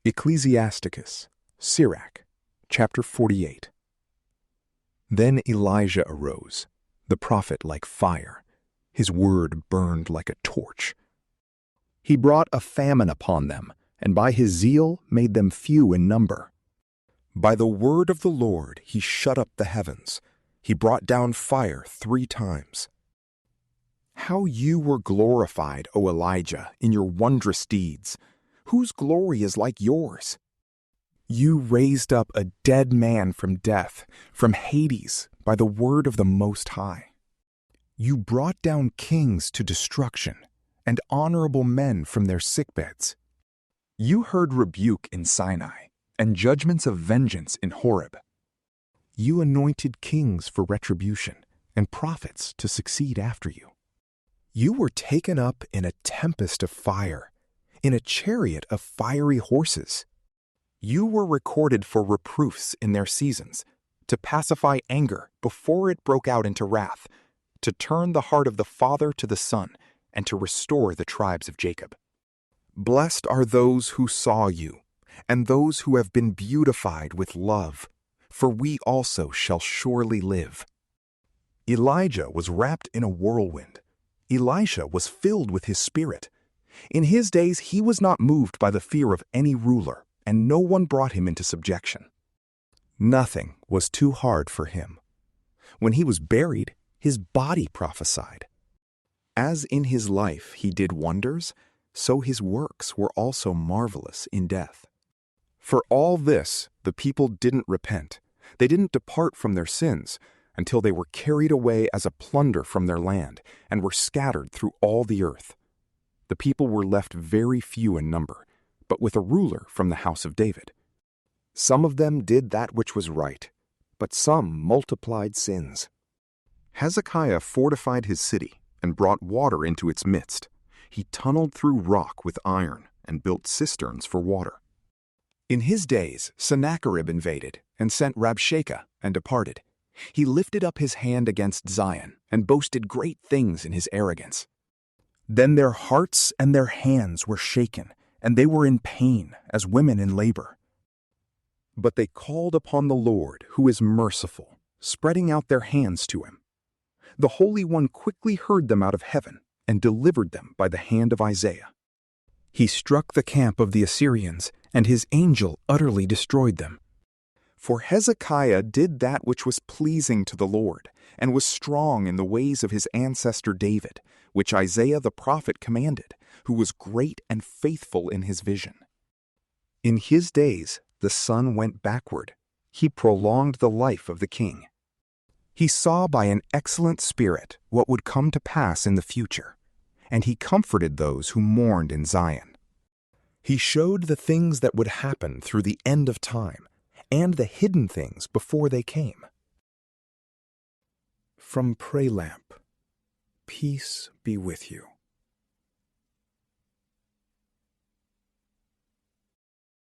Ecclesiasticus, Sirach, chapter 48. Then Elijah arose, the prophet like fire. His word burned like a torch. He brought a famine upon them, and by his zeal made them few in number. By the word of the Lord he shut up the heavens. He brought down fire 3 times. How you were glorified, O Elijah, in your wondrous deeds! Whose glory is like yours? You raised up a dead man from death, from Hades, by the word of the Most High. You brought down kings to destruction, and honorable men from their sickbeds. You heard rebuke in Sinai, and judgments of vengeance in Horeb. You anointed kings for retribution, and prophets to succeed after you. You were taken up in a tempest of fire, in a chariot of fiery horses. You were recorded for reproofs in their seasons, to pacify anger before it broke out into wrath, to turn the heart of the father to the son, and to restore the tribes of Jacob. Blessed are those who saw you, and those who have been beautified with love, for we also shall surely live. Elijah was wrapped in a whirlwind. Elisha was filled with his spirit. In his days he was not moved by the fear of any ruler, and no one brought him into subjection. Nothing was too hard for him. When he was buried, his body prophesied. As in his life he did wonders, so his works were also marvelous in death. For all this the people didn't repent. They didn't depart from their sins until they were carried away as a plunder from their land and were scattered through all the earth. The people were left very few in number, but with a ruler from the house of David. Some of them did that which was right, but some multiplied sins. Hezekiah fortified his city and brought water into its midst. He tunneled through rock with iron and built cisterns for water. In his days Sennacherib invaded and sent Rabshakeh and departed. He lifted up his hand against Zion and boasted great things in his arrogance. Then their hearts and their hands were shaken, and they were in pain as women in labor. But they called upon the Lord, who is merciful, spreading out their hands to him. The Holy One quickly heard them out of heaven and delivered them by the hand of Isaiah. He struck the camp of the Assyrians, and his angel utterly destroyed them. For Hezekiah did that which was pleasing to the Lord, and was strong in the ways of his ancestor David, which Isaiah the prophet commanded, who was great and faithful in his vision. In his days the sun went backward. He prolonged the life of the king. He saw by an excellent spirit what would come to pass in the future, and he comforted those who mourned in Zion. He showed the things that would happen through the end of time, and the hidden things before they came. From PrayLamp, peace be with you.